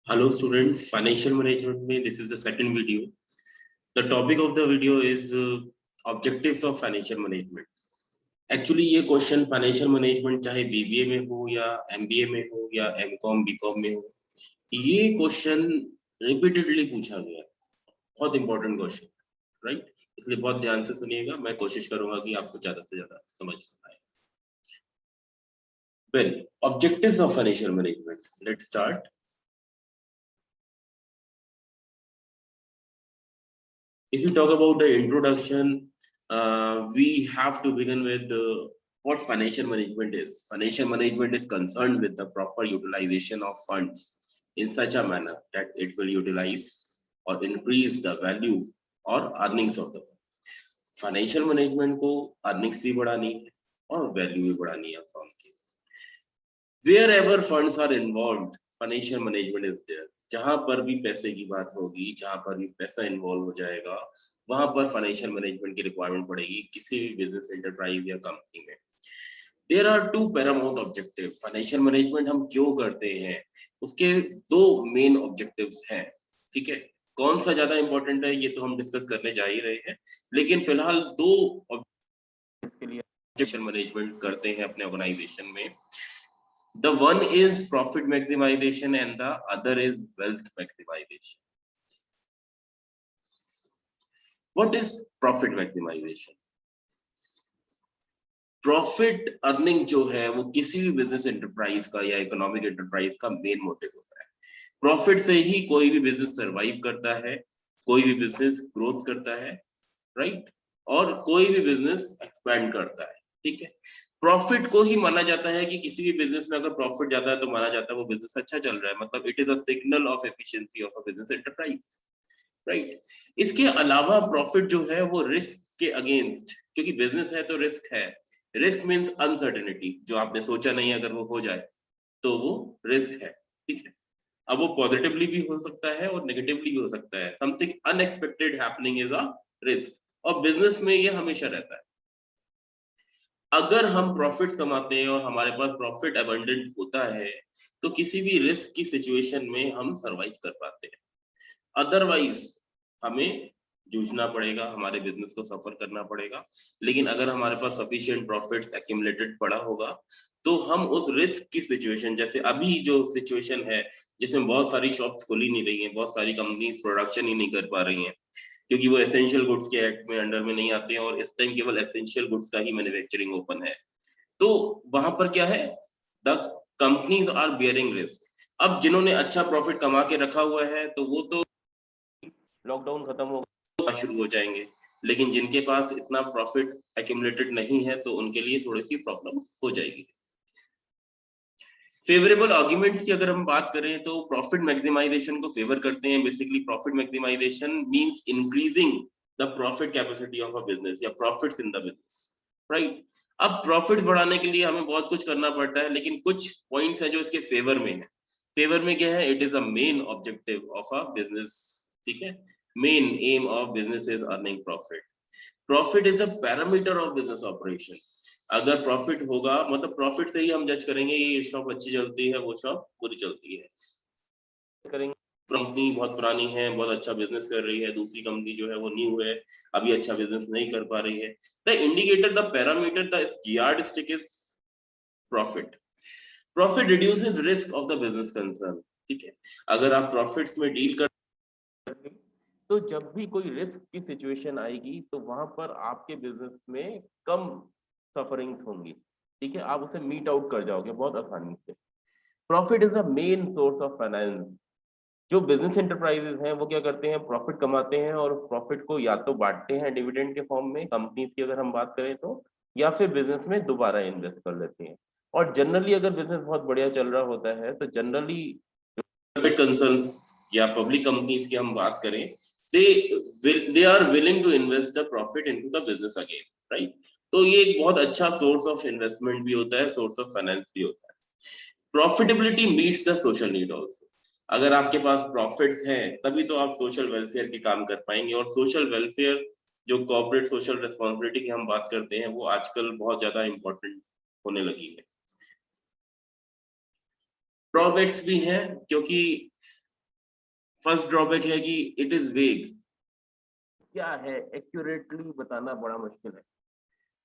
Hello students, financial management में this is the second video. The topic of the video is objectives of financial management. Actually ये question financial management चाहे BBA में हो या MBA में हो या एमकॉम बीकॉम में हो, ये क्वेश्चन रिपीटेडली पूछा गया है. बहुत इंपॉर्टेंट क्वेश्चन, राइट? इसलिए बहुत ध्यान से सुनिएगा. मैं कोशिश करूंगा कि आपको ज्यादा से ज्यादा समझ आए. Well, objectives of financial management. Let's start. If you talk about the introduction, we have to begin with what financial management is. Financial management is concerned with the proper utilization of funds in such a manner that it will utilize or increase the value or earnings of the firm. Financial management को earnings भी बढ़ानी है और value भी बढ़ानी है firm की. Wherever funds are involved, financial management is there. जहां पर भी पैसे की बात होगी, जहां पर भी पैसा इन्वॉल्व हो जाएगा, वहां पर फाइनेंशियल मैनेजमेंट की रिक्वायरमेंट पड़ेगी किसी भी बिजनेस एंटरप्राइज या कंपनी में. There are two paramount objective. Financial management हम क्यों करते हैं, उसके दो मेन ऑब्जेक्टिव्स हैं. ठीक है, कौन सा ज्यादा इंपॉर्टेंट है ये तो हम डिस्कस करने जा ही रहे हैं, लेकिन फिलहाल दो के लिए फाइनेंशियल मैनेजमेंट करते हैं अपने ऑर्गेनाइजेशन में. The one is profit maximization and the other is wealth maximization. What is profit maximization? Profit earning जो है वो किसी भी बिजनेस एंटरप्राइज का या इकोनॉमिक एंटरप्राइज का मेन मोटिव होता है. प्रॉफिट से ही कोई भी बिजनेस सर्वाइव करता है, कोई भी बिजनेस ग्रोथ करता है, राइट? और कोई भी बिजनेस एक्सपैंड करता है. ठीक है, प्रॉफिट को ही माना जाता है कि किसी भी बिजनेस में अगर प्रॉफिट ज्यादा है तो माना जाता है वो बिजनेस अच्छा चल रहा है, मतलब it is a signal of efficiency of a business enterprise, right? इसके अलावा प्रॉफिट जो है वो रिस्क के अगेंस्ट, क्योंकि बिजनेस है तो रिस्क है. रिस्क मींस अनसर्टेनिटी, जो आपने सोचा नहीं अगर वो हो जाए तो वो रिस्क है. ठीक है, अब वो पॉजिटिवली भी हो सकता है और नेगेटिवली भी हो सकता है. Something unexpected happening is a risk, और बिजनेस में ये हमेशा रहता है. अगर हम प्रॉफिट्स कमाते हैं और हमारे पास प्रॉफिट अबंडेंट होता है तो किसी भी रिस्क की सिचुएशन में हम सरवाइव कर पाते हैं. अदरवाइज हमें जूझना पड़ेगा, हमारे बिजनेस को सफर करना पड़ेगा. लेकिन अगर हमारे पास सफिशिएंट प्रॉफिट्स एक्यूमुलेटेड पड़ा होगा तो हम उस रिस्क की सिचुएशन, जैसे अभी जो सिचुएशन है जिसमें बहुत सारी शॉप्स खुल ही नहीं रही हैं, बहुत सारी कंपनीज प्रोडक्शन ही नहीं कर पा रही हैं क्योंकि वो एसेंशियल गुड्स के एक्ट में अंडर में नहीं आते हैं, और इस टाइम केवल एसेंशियल गुड्स का ही मैन्युफैक्चरिंग ओपन है. तो वहां पर क्या है, the companies are bearing risk. अब जिन्होंने अच्छा प्रॉफिट कमा के रखा हुआ है तो वो तो लॉकडाउन खत्म होगा शुरू हो जाएंगे, लेकिन जिनके पास इतना प्रॉफिट एक्यूमुलेटेड नहीं है तो उनके लिए थोड़ी सी प्रॉब्लम हो जाएगी. फेवरेबल आर्ग्यूमेंट्स की अगर हम बात करें तो प्रॉफिट मैक्सिमाइजेशन को फेवर करते हैं. Basically profit maximisation means increasing the profit capacity of a business या profits in the business, right? अब प्रॉफिट्स बढ़ाने के लिए हमें बहुत कुछ करना पड़ता है, लेकिन कुछ पॉइंट्स हैं जो इसके फेवर में है. फेवर में क्या है, it is a main objective of a business. ठीक है, main M of business is earning profit. Profit is a parameter of business operation. अगर प्रॉफिट होगा मतलब प्रॉफिट से ही हम जज करेंगे ये शॉप अच्छी चलती है वो शॉप बुरी चलती है. करेंगे कंपनी बहुत पुरानी है, बहुत अच्छा बिजनेस कर रही है, दूसरी कंपनी जो है वो न्यू है, अभी अच्छा बिजनेस नहीं कर पा रही है. The indicator, the parameter, the yardstick is profit. Profit reduces risk of the business concern. ठीक है, अगर आप प्रॉफिट्स में डील कर तो जब भी कोई रिस्क की सिचुएशन आएगी तो वहां पर आपके बिजनेस में कम सफरिंग्स होंगी. ठीक है, आप उसे मीट आउट कर जाओगे बहुत आसानी से. Profit is the main source of finance. जो बिजनेस एंटरप्राइजेस हैं वो क्या करते हैं, प्रॉफिट कमाते हैं और उस प्रॉफिट को या तो बांटते हैं डिविडेंड के फॉर्म में, कंपनीज की अगर हम बात करें तो, या फिर बिजनेस में दोबारा इन्वेस्ट कर लेते हैं. और जनरली अगर बिजनेस बहुत बढ़िया चल रहा होता है तो जनरली कंसर्न्स या पब्लिक कंपनीज की हम बात करें, they are willing to invest the profit into the business again, right? तो ये एक बहुत अच्छा सोर्स ऑफ इन्वेस्टमेंट भी होता है, सोर्स ऑफ फाइनेंस भी होता है. Profitability meets the social need also. अगर आपके पास प्रॉफिट्स हैं तभी तो आप सोशल वेलफेयर के काम कर पाएंगे, और सोशल वेलफेयर जो कॉर्पोरेट सोशल रिस्पांसिबिलिटी की हम बात करते हैं वो आजकल बहुत ज्यादा इंपॉर्टेंट होने लगी है. ड्रॉबैक्स भी हैं क्योंकि फर्स्ट ड्रॉबैक है कि इट इज वेग। क्या है एक्यूरेटली बताना बड़ा मुश्किल है,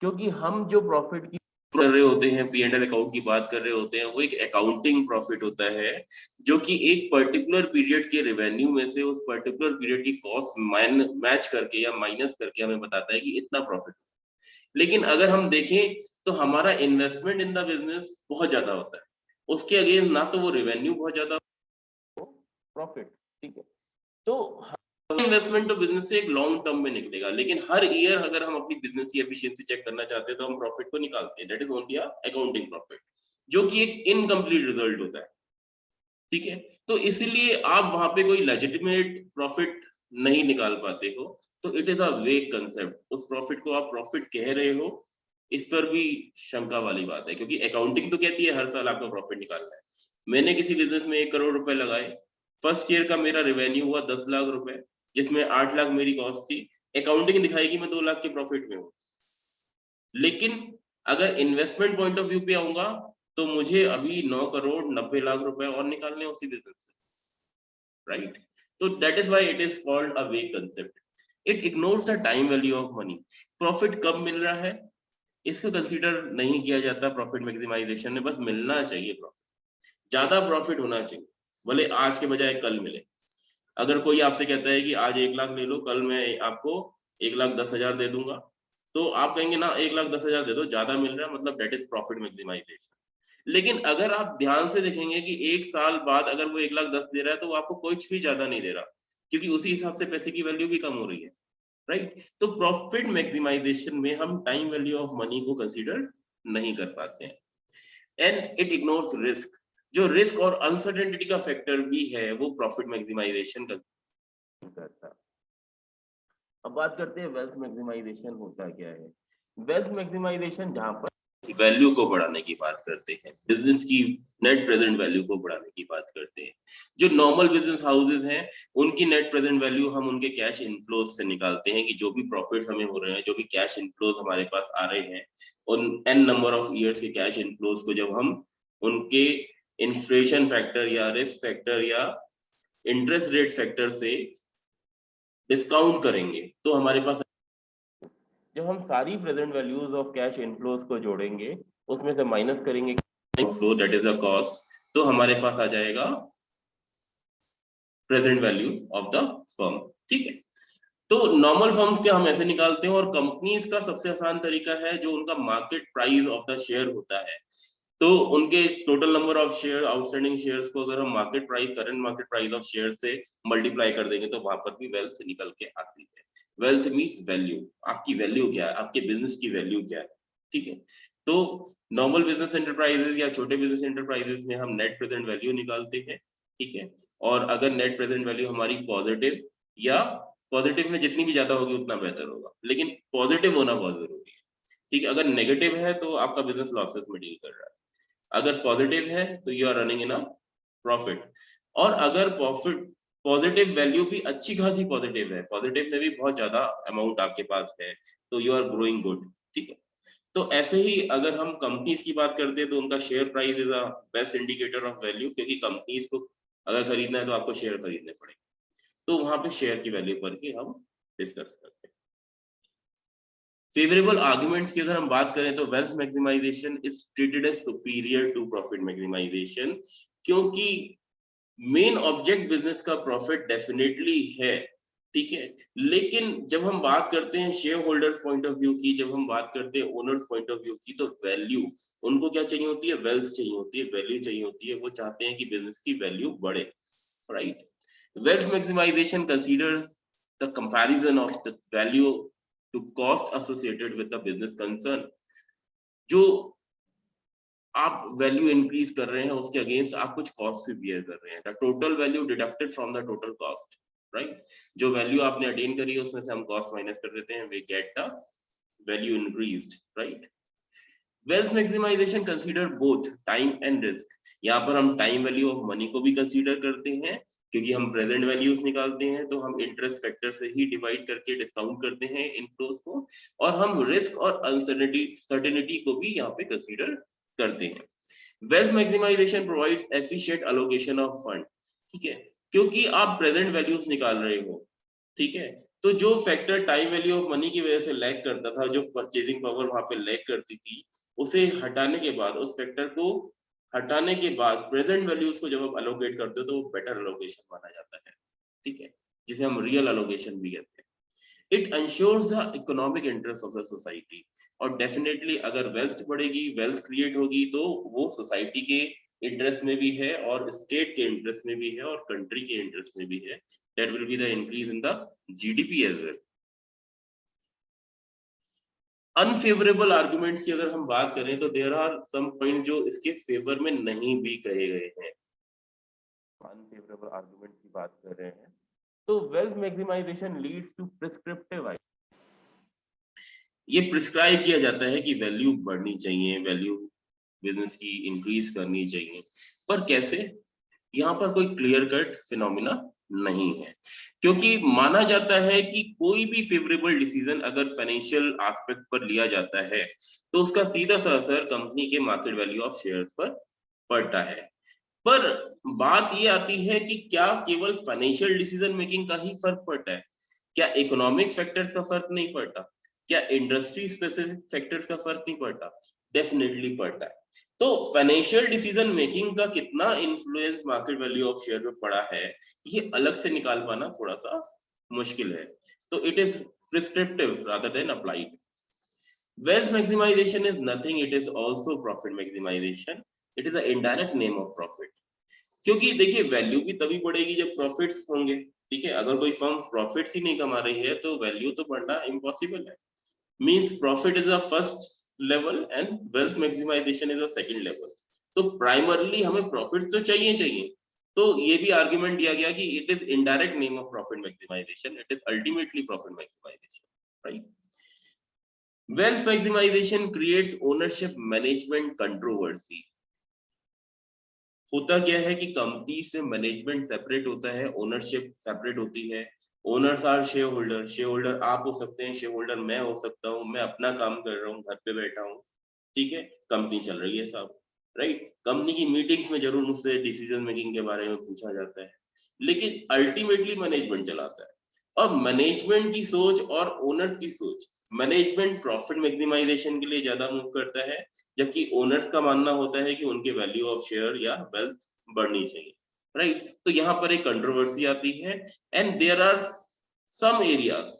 क्योंकि हम जो प्रॉफिट की कर रहे होते हैं, P&L अकाउंट की बात कर रहे होते हैं, वो एक अकाउंटिंग प्रॉफिट होता है जो कि एक पर्टिकुलर पीरियड के रेवेन्यू में से उस पर्टिकुलर पीरियड की कॉस्ट मैच करके या माइनस करके हमें बताता है कि इतना प्रॉफिट। लेकिन अगर हम देखें तो हमारा इन्वेस्टमेंट इन द बिजनेस बहुत ज्यादा होता है, उसके अगेंस्ट ना तो वो रेवेन्यू बहुत ज्यादा प्रॉफिट, ठीक है। तो इन्वेस्टमेंट तो बिजनेस से एक लॉन्ग टर्म में निकलेगा, लेकिन हर ईयर अगर हम अपनी बिजनेस की एफिशिएंसी चेक करना चाहते हैं तो हम प्रॉफिट को निकालते हैं, that is only accounting profit, जो कि एक इनकम्प्लीट रिजल्ट होता है, ठीक है। तो इसीलिए आप वहां पे कोई लेजिटिमेट प्रॉफिट नहीं निकाल पाते हो, तो it is a vague concept. उस प्रॉफिट को आप प्रॉफिट कह रहे हो, इस पर भी शंका वाली बात है, क्योंकि अकाउंटिंग तो कहती है हर साल आपका प्रॉफिट निकालना है। मैंने किसी बिजनेस में 1 करोड़ रुपए लगाए, फर्स्ट ईयर का मेरा रेवेन्यू हुआ 10 लाख रुपए, जिसमें 8 लाख मेरी कॉस्ट थी, अकाउंटिंग दिखाएगी मैं 2 लाख के प्रॉफिट में हूँ। लेकिन अगर इन्वेस्टमेंट पॉइंट ऑफ व्यू पे आऊंगा तो मुझे अभी 9 करोड़ 90 लाख रुपए और निकालने उसी बिजनेस से, राइट। तो that is why it is called a vague concept. It ignores the time value of money. Profit कब मिल रहा है इसको कंसीडर नहीं किया जाता प्रॉफिट मैक्सिमाइजेशन में, बस मिलना चाहिए प्रॉफिट, ज्यादा प्रॉफिट होना चाहिए, भले आज के बजाय कल मिले। अगर कोई आपसे कहता है कि आज 1 लाख ले लो, कल मैं आपको 1,10,000 दे दूंगा, तो आप कहेंगे ना 1,10,000 दे दो, ज्यादा मिल रहा है, मतलब दैट इज प्रॉफिट मैक्सिमाइजेशन। लेकिन अगर आप ध्यान से देखेंगे कि 1 साल बाद अगर वो 1,10,000 दे रहा है तो वो आपको कुछ भी ज्यादा नहीं दे रहा, क्योंकि उसी हिसाब से पैसे की वैल्यू भी कम हो रही है, राइट। तो प्रॉफिट मैक्सिमाइजेशन में हम टाइम वैल्यू ऑफ मनी को कंसीडर नहीं कर पाते हैं, एंड इट इग्नोर्स रिस्क। जो रिस्क और अनसर्टेनिटी का फैक्टर भी है वो प्रॉफिट मैक्सिमाइजेशन करता है। अब बात करते हैं वेल्थ मैक्सिमाइजेशन होता क्या है। वेल्थ मैक्सिमाइजेशन जहां पर वैल्यू को बढ़ाने की बात करते हैं, बिजनेस की नेट प्रेजेंट वैल्यू को बढ़ाने की बात करते हैं। जो नॉर्मल बिजनेस हाउसेज हैं उनकी नेट प्रेजेंट वैल्यू हम उनके कैश इनफ्लोज से निकालते हैं, कि जो भी प्रॉफिट्स हमें हो रहे हैं, जो भी कैश इनफ्लोज हमारे पास आ रहे हैं, उन n नंबर ऑफ ईयर्स के कैश इनफ्लोज को जब हम उनके इन्फ्लेशन फैक्टर या रिस्क फैक्टर या इंटरेस्ट रेट फैक्टर से डिस्काउंट करेंगे तो हमारे पास, जब हम सारी present values of cash inflows को जोड़ेंगे उसमें से माइनस करेंगे flow that is the cost, तो हमारे पास आ जाएगा present value of the firm, ठीक है। तो नॉर्मल फर्म्स के हम ऐसे निकालते हैं, और कंपनीज का सबसे आसान तरीका है जो उनका market price of the share होता है, तो उनके total number of share outstanding shares को अगर हम market price current market price of share से मल्टीप्लाई कर देंगे तो वहां पर भी वेल्थ निकल के आती है। वेल्थ मींस वैल्यू, आपकी वैल्यू क्या है, आपके बिजनेस की वैल्यू क्या है, ठीक है। तो नॉर्मल बिजनेस एंटरप्राइजेस या छोटे बिजनेस एंटरप्राइजेस में हम नेट प्रेजेंट वैल्यू निकालते हैं, ठीक है। और अगर नेट प्रेजेंट वैल्यू हमारी पॉजिटिव, या पॉजिटिव में जितनी भी ज्यादा होगी उतना बेहतर होगा, लेकिन पॉजिटिव होना बहुत जरूरी है, ठीक है। अगर नेगेटिव है तो आपका बिजनेस लॉसेस में डील कर रहा है, अगर पॉजिटिव है तो you are running in a profit. और अगर प्रॉफिट पॉजिटिव वैल्यू भी अच्छी खासी पॉजिटिव है, पॉजिटिव में भी बहुत ज्यादा अमाउंट आपके पास है, तो यू आर ग्रोइंग गुड, ठीक है। तो ऐसे ही अगर हम कंपनीज की बात करते हैं तो उनका share price is a best indicator of value, क्योंकि कंपनीज को अगर खरीदना है तो आपको शेयर खरीदने पड़ेंगे, तो वहां पे शेयर की वैल्यू पर ही हम डिस्कस करते हैं। फेवरेबल आर्गुमेंट्स की अगर हम बात करें तो wealth maximisation is treated as superior to profit maximisation, क्योंकि मेन ऑब्जेक्ट बिजनेस का प्रॉफिट डेफिनेटली है, ठीक है। लेकिन जब हम बात करते हैं share holders point of view की, जब हम बात करते हैं ओनर्स पॉइंट ऑफ व्यू की, तो वैल्यू उनको क्या चाहिए होती है, वेल्थ चाहिए होती है, वैल्यू चाहिए होती है, वो चाहते हैं कि बिजनेस की वैल्यू बढ़े, right. Wealth maximisation considers the comparison of the value to cost associated with the business concern। जो आप वैल्यू इंक्रीज कर रहे हैं उसके अगेंस्ट आप कुछ कॉस्ट भी बियर कर रहे हैं, the total value deducted from the total cost, right. जो वैल्यू आपने अटेन करी है उसमें से हम कॉस्ट माइनस कर देते हैं, we get the value increased, right. Wealth maximisation consider both time and risk. यहाँ पर हम टाइम वैल्यू ऑफ मनी को भी कंसीडर करते हैं, क्योंकि हम प्रेजेंट वैल्यूज निकालते हैं तो हम इंटरेस्ट फैक्टर से ही डिवाइड करके डिस्काउंट करते हैं इनफ्लोस को, और हम रिस्क और अनसर्टेनिटी को भी यहाँ पे कंसीडर करते हैं। Wealth maximisation provides efficient allocation of fund, ठीक है। क्योंकि आप प्रेजेंट वैल्यूज निकाल रहे हो, ठीक है। तो जो factor time value of money की वजह से लैग करता था, जो परचेजिंग पावर वहां पे लैग करती थी, उसे हटाने के बाद, उस फैक्टर को हटाने के बाद प्रेजेंट वैल्यूज को जब आप अलोकेट करते हो तो वो बेटर अलोकेशन माना जाता है, ठीक है, जिसे हम रियल अलोकेशन भी कहते हैं। It ensures the economic interest of the society. और डेफिनेटली अगर वेल्थ बढ़ेगी, वेल्थ क्रिएट होगी, तो वो सोसाइटी के इंटरेस्ट में भी है और स्टेट के इंटरेस्ट में भी है और कंट्री के इंटरेस्ट में भी है। That will be the increase in the GDP as well. Unfavourable arguments की अगर हम बात करें तो देयर आर सम पॉइंट जो इसके फेवर में नहीं भी कहे गए हैं। अनफेवरेबल आर्गुमेंट की बात कर रहे हैं तो wealth maximisation leads to prescriptive, ये प्रिस्क्राइब किया जाता है कि वैल्यू बढ़नी चाहिए, वैल्यू बिजनेस की इंक्रीज करनी चाहिए, पर कैसे, यहाँ पर कोई क्लियर कट फिनोमिना नहीं है। क्योंकि माना जाता है कि कोई भी फेवरेबल डिसीजन अगर फाइनेंशियल एस्पेक्ट पर लिया जाता है तो उसका सीधा सा असर कंपनी के मार्केट वैल्यू ऑफ शेयर्स पर पड़ता है। पर बात ये आती है कि क्या केवल फाइनेंशियल डिसीजन मेकिंग का ही फर्क पड़ता है, क्या इकोनॉमिक फैक्टर्स का फर्क नहीं पड़ता, क्या इंडस्ट्री स्पेसिफिक फैक्टर्स का फर्क नहीं पड़ता? डेफिनेटली पड़ता है। तो फाइनेंशियल डिसीजन मेकिंग का कितना influence market value of share पे पड़ा है, ये अलग से निकाल पाना थोड़ा सा मुश्किल है। तो it is prescriptive rather than applied. Wealth maximization is nothing, it is also profit maximization. It is an indirect name of profit. क्योंकि देखिए वैल्यू भी तभी बढ़ेगी जब प्रॉफिट्स होंगे, ठीक है। अगर कोई फर्म प्रॉफिट्स ही नहीं कमा रही है तो वैल्यू तो बढ़ना इम्पॉसिबल है। Means profit is a first level and wealth maximisation is a second level. तो प्राइमरली हमें प्रॉफिट्स तो चाहिए चाहिए। तो ये भी आर्गुमेंट दिया गया कि it is indirect name of profit maximisation, it is ultimately profit maximisation, right. Wealth maximisation creates ownership management controversy. होता क्या है कि कंपनी से मैनेजमेंट सेपरेट होता है, ओनरशिप सेपरेट होती है। Owners are share holder, share holder आप हो सकते हैं, शेयर होल्डर मैं हो सकता हूँ, मैं अपना काम कर रहा हूँ, घर पे बैठा हूँ, ठीक है, कंपनी चल रही है साहब, राइट। कंपनी की मीटिंग्स में जरूर मुझसे डिसीजन मेकिंग के बारे में पूछा जाता है, लेकिन अल्टीमेटली मैनेजमेंट चलाता है। और मैनेजमेंट की सोच और ओनर्स की सोच, मैनेजमेंट प्रॉफिट मैक्सिमाइजेशन के लिए ज्यादा मूव करता है, जबकि ओनर्स का मानना होता है कि उनके वैल्यू ऑफ शेयर या वेल्थ बढ़नी चाहिए, राइट। तो यहाँ पर एक कंट्रोवर्सी आती है। And some areas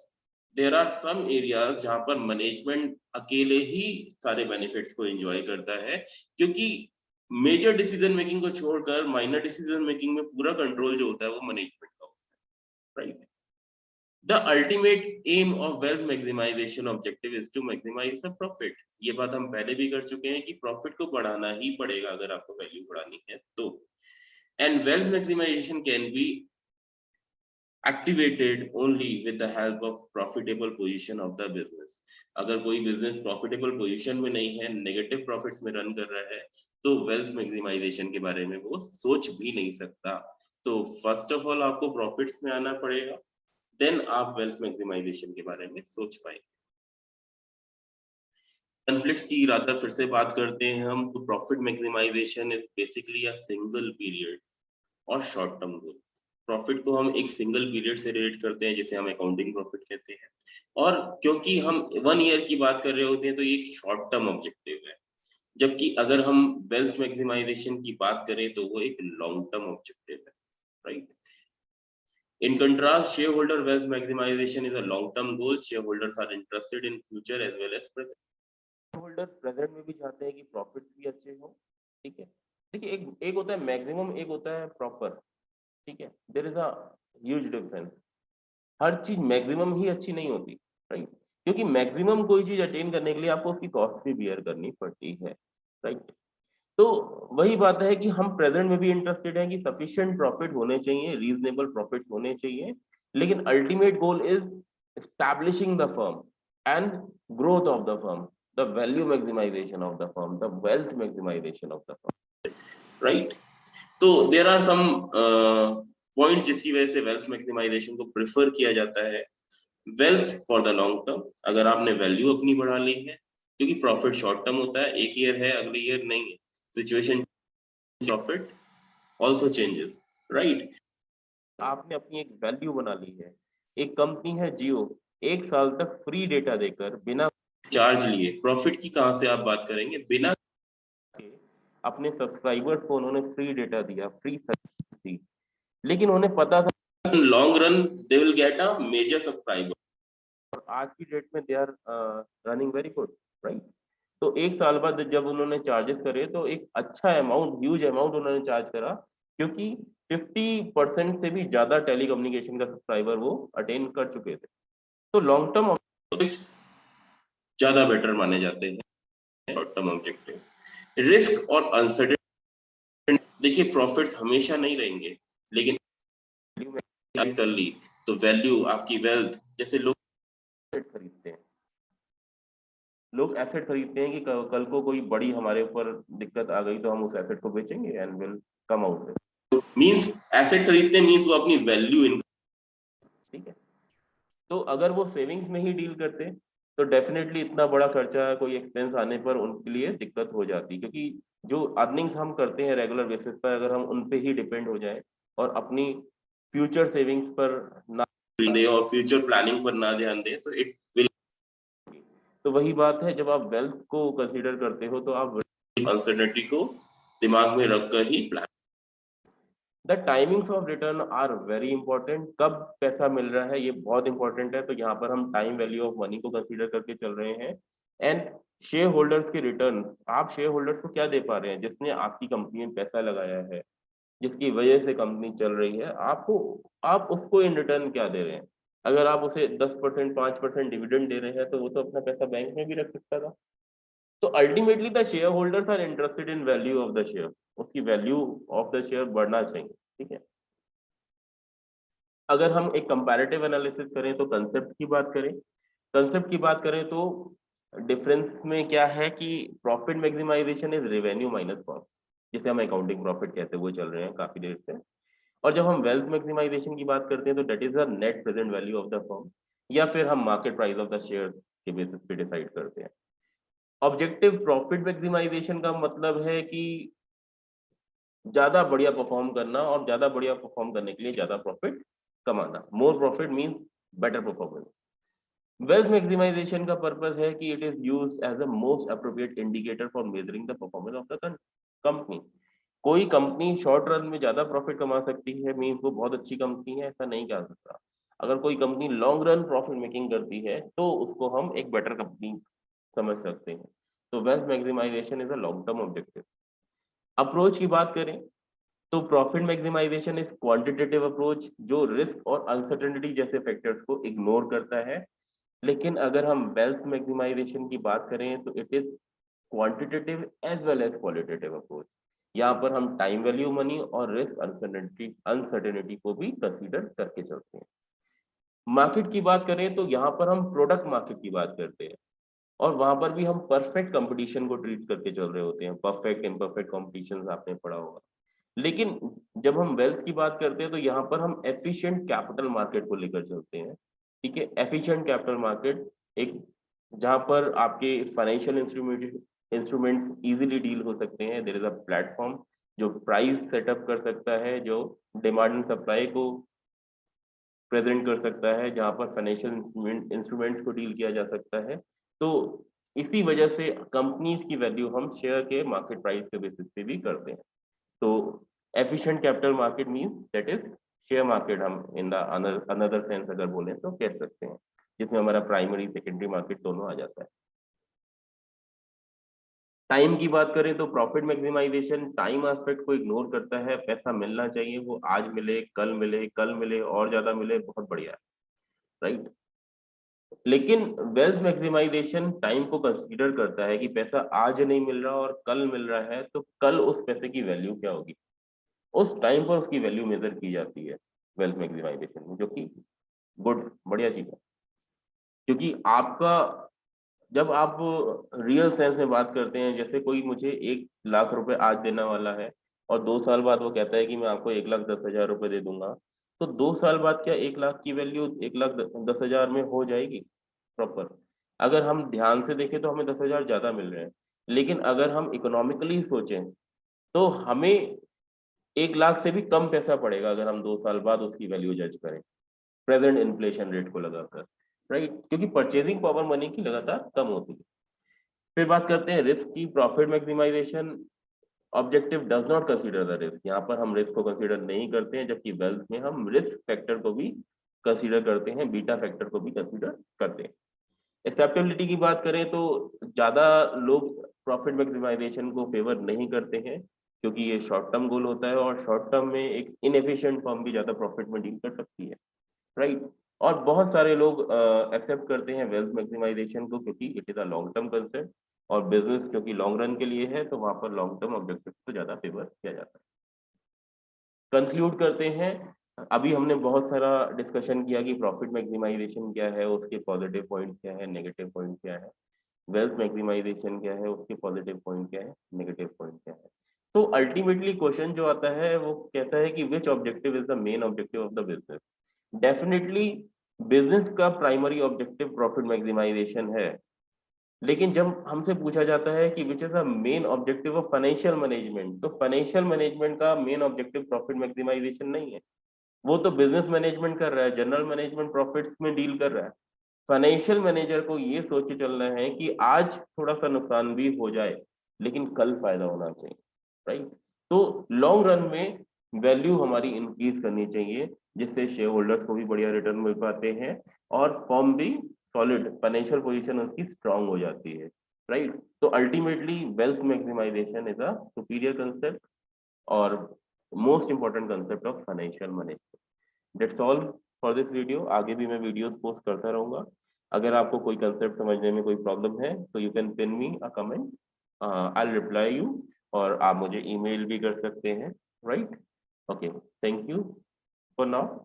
there are some areas जहां पर मैनेजमेंट अकेले ही सारे बेनिफिट्स को एंजॉय करता है, क्योंकि मेजर डिसीजन मेकिंग को छोड़कर माइनर डिसीजन मेकिंग में पूरा कंट्रोल जो होता है वो मैनेजमेंट का होता है, right. The ultimate aim of wealth maximization objective is to maximize the profit. ये बात हम पहले भी कर चुके हैं कि प्रॉफिट को बढ़ाना ही पड़ेगा अगर आपको वैल्यू बढ़ानी है तो। And wealth maximisation can be activated only with the help of profitable position of the business. अगर कोई बिजनेस प्रॉफिटेबल पोजीशन में नहीं है, नेगेटिव प्रॉफिट्स में रन कर रहा है, तो वेल्थ मैक्सिमाइजेशन के बारे में वो सोच भी नहीं सकता। तो फर्स्ट ऑफ ऑल आपको प्रॉफिट्स में आना पड़ेगा, देन आप वेल्थ मैक्सिमाइजेशन के बारे में सोच पाएंगे। कॉन्फ्लिक्ट्स की राधा फिर से बात करते हैं हम, तो profit maximisation is basically a single period और शॉर्ट टर्म गोल। प्रॉफिट को हम एक सिंगल पीरियड से रिलेट करते हैं जिसे हम अकाउंटिंग प्रॉफिट कहते हैं, और क्योंकि हम 1 ईयर की बात कर रहे होते हैं तो ये एक शॉर्ट टर्म ऑब्जेक्टिव है। जबकि अगर हम वेल्थ मैक्सिमाइजेशन की बात करें तो वो एक लॉन्ग टर्म ऑब्जेक्टिव है, right. In contrast, shareholder wealth maximization is a long-term goal. Shareholders are interested in future as well as present. Shareholders present में भी चाहते हैं कि profits भी अच्छे हो, ठीक है। देखिए एक होता है मैक्सिमम, एक होता है प्रॉपर, ठीक है। There is a huge difference. हर चीज मैक्सिमम ही अच्छी नहीं होती, राइट। क्योंकि मैक्सिमम कोई चीज अटेन करने के लिए आपको उसकी कॉस्ट भी बियर करनी पड़ती है, राइट। तो वही बात है कि हम प्रेजेंट में भी इंटरेस्टेड हैं कि सफिशिएंट प्रॉफिट होने चाहिए, रीजनेबल प्रॉफिट होने चाहिए, लेकिन ultimate goal is establishing the firm and growth of the firm, the value maximisation of the firm, the wealth maximisation of the firm, right. तो देयर आर सम पॉइंट जिसकी वजह से wealth maximisation को prefer किया जाता है। Wealth for the long term, अगर आपने वैल्यू अपनी बढ़ा ली है, क्योंकि प्रॉफिट शॉर्ट टर्म होता है, एक ईयर है अगले ईयर नहीं है, situation profit also changes, right? आपने अपनी एक वैल्यू बना ली है। एक कंपनी है जियो, 1 साल तक फ्री डेटा देकर बिना चार्ज लिए, प्रॉफिट की कहां से आप बात करेंगे, बिना के अपने सब्सक्राइबर्स को उन्होंने फ्री डेटा दिया, फ्री सर्विस दी, लेकिन उन्हें पता था long run they will get a major subscriber. और आज की डेट में they are running very good, right. तो 1 साल बाद जब उन्होंने चार्जेस करे तो एक अच्छा अमाउंट, ह्यूज अमाउंट उन्होंने चार्ज करा, क्योंकि 50% से भी ज्यादा टेलीकम्युनिकेशन का सब्सक्राइबर वो अटेन कर चुके थे। तो लॉन्ग टर्म ज्यादा बेटर माने जाते हैं शॉर्ट टर्म ऑब्जेक्टिव। रिस्क और अनसर्टेनिटी, देखिए प्रॉफिट्स हमेशा नहीं रहेंगे, लेकिन कर ली तो वैल्यू आपकी वेल्थ, जैसे लोग खरीदते हैं, लोग एसेट खरीदते हैं कि कल को कोई बड़ी हमारे ऊपर दिक्कत आ गई तो हम उस एसेट को बेचेंगे एंड विल कम आउट में। मींस एसेट खरीदते मींस वो अपनी वैल्यू इन, ठीक है, तो अगर वो सेविंग्स में ही डील करते तो डेफिनेटली इतना बड़ा खर्चा, कोई एक्सपेंस आने पर उनके लिए दिक्कत हो जाती, क्योंकि जो अर्निंग्स हम करते हैं रेगुलर बेसिस पर, अगर हम उन पे ही डिपेंड हो जाए और अपनी फ्यूचर सेविंग्स पर ना दे और फ्यूचर प्लानिंग पर ना ध्यान दे तो इट विल, तो वही बात है, जब आप वेल्थ को कंसीडर करते हो तो आप अनसर्टेनिटी को दिमाग में रखकर ही plan. The timings of return are very important. कब पैसा मिल रहा है ये बहुत इंपॉर्टेंट है, तो यहाँ पर हम टाइम वैल्यू ऑफ मनी को कंसीडर करके चल रहे हैं। एंड शेयर होल्डर्स के रिटर्न, आप शेयर होल्डर्स को क्या दे पा रहे हैं, जिसने आपकी कंपनी में पैसा लगाया है, जिसकी वजह से कंपनी चल रही है, आपको आप उसको इन रिटर्न क्या दे रहे हैं। अगर आप उसे 10%, 5% डिविडेंड दे रहे हैं तो वो तो अपना पैसा बैंक में भी रख सकता था। तो ultimately the share holders are interested in value of the share, उसकी वैल्यू ऑफ द शेयर बढ़ना चाहिए। ठीक है, अगर हम एक कंपैरेटिव एनालिसिस करें तो कंसेप्ट की बात करें, कंसेप्ट की बात करें तो डिफरेंस में क्या है कि profit maximisation is revenue minus cost, जिसे हम अकाउंटिंग प्रॉफिट कहते हैं, वो चल रहे हैं काफी देर से। और जब हम वेल्थ मैक्सिमाइजेशन की बात करते हैं तो that is the net present value of the firm, या फिर हम market price of the share के बेसिस पे डिसाइड करते हैं। ऑब्जेक्टिव प्रॉफिट मैक्सिमाइजेशन का मतलब है कि ज्यादा बढ़िया परफॉर्म करना, और ज्यादा बढ़िया परफॉर्म करने के लिए ज्यादा प्रॉफिट कमाना, more profit means better performance. Wealth maximisation का पर्पस है कि it is used as a most appropriate indicator for measuring the performance of the company. कोई कंपनी शॉर्ट रन में ज्यादा प्रॉफिट कमा सकती है मींस वो बहुत अच्छी कंपनी है, ऐसा नहीं कहा सकता। अगर कोई company long run profit making करती है तो उसको हम एक बेटर कंपनी समझ सकते हैं। तो wealth maximisation is a long term objective. Approach की बात करें तो profit maximisation is quantitative approach, जो रिस्क और अनसर्टेनिटी जैसे फैक्टर्स को इग्नोर करता है। लेकिन अगर हम वेल्थ मैक्सिमाइजेशन की बात करें तो it is quantitative as well as qualitative approach. यहाँ पर हम टाइम वैल्यू मनी और रिस्क अनसर्टेनिटी अनसर्टेनिटी को भी कंसीडर करके चलते हैं। मार्केट की बात करें तो यहाँ पर हम प्रोडक्ट मार्केट की बात करते हैं, और वहां पर भी हम परफेक्ट कंपटीशन को ट्रीट करके चल रहे होते हैं, परफेक्ट इम्परफेक्ट कॉम्पिटिशन आपने पढ़ा होगा। लेकिन जब हम वेल्थ की बात करते हैं तो यहाँ पर हम एफिशिएंट कैपिटल मार्केट को लेकर चलते हैं। ठीक है, एफिशिएंट कैपिटल मार्केट एक, जहां पर आपके फाइनेंशियल इंस्ट्रूमेंट्स इजीली डील हो सकते हैं। देयर इज अ प्लेटफॉर्म जो प्राइस सेटअप कर सकता है, जो डिमांड एंड सप्लाई को प्रेजेंट कर सकता है, जहां पर फाइनेंशियल इंस्ट्रूमेंट्स को डील किया जा सकता है। तो इसी वजह से कंपनीज की वैल्यू हम शेयर के मार्केट प्राइस के बेसिस पे भी करते हैं। तो efficient capital market means that is share market, हम इन द अनदर सेंस अगर बोलें तो कह सकते हैं, जिसमें हमारा प्राइमरी सेकेंडरी मार्केट दोनों आ जाता है। टाइम की बात करें तो प्रॉफिट मैक्सिमाइजेशन टाइम एस्पेक्ट को इग्नोर करता है। पैसा मिलना चाहिए, वो आज मिले, कल मिले, कल मिले और ज्यादा मिले, बहुत बढ़िया है, राइट। लेकिन वेल्थ मैक्सिमाइजेशन टाइम को कंसीडर करता है कि पैसा आज नहीं मिल रहा और कल मिल रहा है, तो कल उस पैसे की वैल्यू क्या होगी, उस टाइम पर उसकी वैल्यू मेजर की जाती है वेल्थ मैक्सिमाइजेशन में, जो कि गुड, बढ़िया चीज है। क्योंकि आपका, जब आप रियल सेंस में बात करते हैं, जैसे कोई मुझे 1 लाख रुपए आज देने वाला है और 2 साल बाद वो कहता है कि मैं आपको 1,10,000 रुपए दे दूंगा, तो 2 साल बाद क्या 1 लाख की वैल्यू 1,10,000 में हो जाएगी प्रॉपर। अगर हम ध्यान से देखें तो हमें 10,000 ज्यादा मिल रहे हैं, लेकिन अगर हम इकोनॉमिकली सोचें तो हमें 1 लाख से भी कम पैसा पड़ेगा अगर हम 2 साल बाद उसकी वैल्यू जज करें प्रेजेंट इन्फ्लेशन रेट को लगाकर, राइट, क्योंकि परचेजिंग पावर मनी की लगातार कम होती है। फिर बात करते हैं रिस्क की। Profit maximisation objective does not consider the risk. यहाँ पर हम रिस्क को कंसीडर नहीं करते हैं, जबकि वेल्थ में हम रिस्क फैक्टर को भी कंसीडर करते हैं, बीटा फैक्टर को भी कंसीडर करते हैं। एक्सेप्टेबिलिटी की बात करें तो ज्यादा लोग प्रॉफिट मैक्सिमाइजेशन को फेवर नहीं करते हैं, क्योंकि ये शॉर्ट टर्म गोल होता है और शॉर्ट टर्म में एक इनएफिशिएंट फर्म भी ज्यादा प्रॉफिट में डील कर सकती है, राइट। और बहुत सारे लोग एक्सेप्ट करते हैं वेल्थ मैक्सिमाइजेशन को, क्योंकि it is a long term concept, और बिजनेस क्योंकि लॉन्ग रन के लिए है तो वहां पर लॉन्ग टर्म ऑब्जेक्टिव को ज्यादा फेवर किया जाता है। कंक्लूड करते हैं। अभी हमने बहुत सारा डिस्कशन किया कि प्रॉफिट मैक्सिमाइजेशन क्या है, उसके पॉजिटिव पॉइंट क्या है, नेगेटिव पॉइंट क्या है, वेल्थ मैक्सिमाइजेशन क्या है, उसके पॉजिटिव पॉइंट क्या है, नेगेटिव पॉइंट क्या है। तो अल्टीमेटली क्वेश्चन जो आता है वो कहता है कि which objective is the main objective of the business. Definitely business का प्राइमरी ऑब्जेक्टिव प्रॉफिट मैक्सिमाइजेशन है, लेकिन जब हमसे पूछा जाता है कि which is the main objective of financial management, तो फाइनेंशियल मैनेजमेंट का मेन ऑब्जेक्टिव प्रॉफिट मैक्सिमाइजेशन नहीं है। वो तो बिजनेस मैनेजमेंट कर रहा है, जनरल मैनेजमेंट प्रॉफिट्स में डील कर रहा है। फाइनेंशियल मैनेजर को ये सोच के चलना है कि आज थोड़ा सा नुकसान भी हो जाए लेकिन कल फायदा होना चाहिए, राइट। तो लॉन्ग रन में वैल्यू हमारी इंक्रीज करनी चाहिए, जिससे शेयर होल्डर्स को भी बढ़िया रिटर्न मिल पाते हैं और फॉर्म भी सॉलिड फाइनेंशियल पोजीशन उसकी स्ट्रांग हो जाती है, राइट। तो ultimately wealth maximisation is a superior concept और most important concept of financial management. That's all for this video. आगे भी मैं वीडियोस पोस्ट करता रहूंगा। अगर आपको कोई कंसेप्ट समझने में कोई प्रॉब्लम है तो you can pin me a comment, I will reply you, और आप मुझे ईमेल भी कर सकते हैं, right. Okay, thank you for now.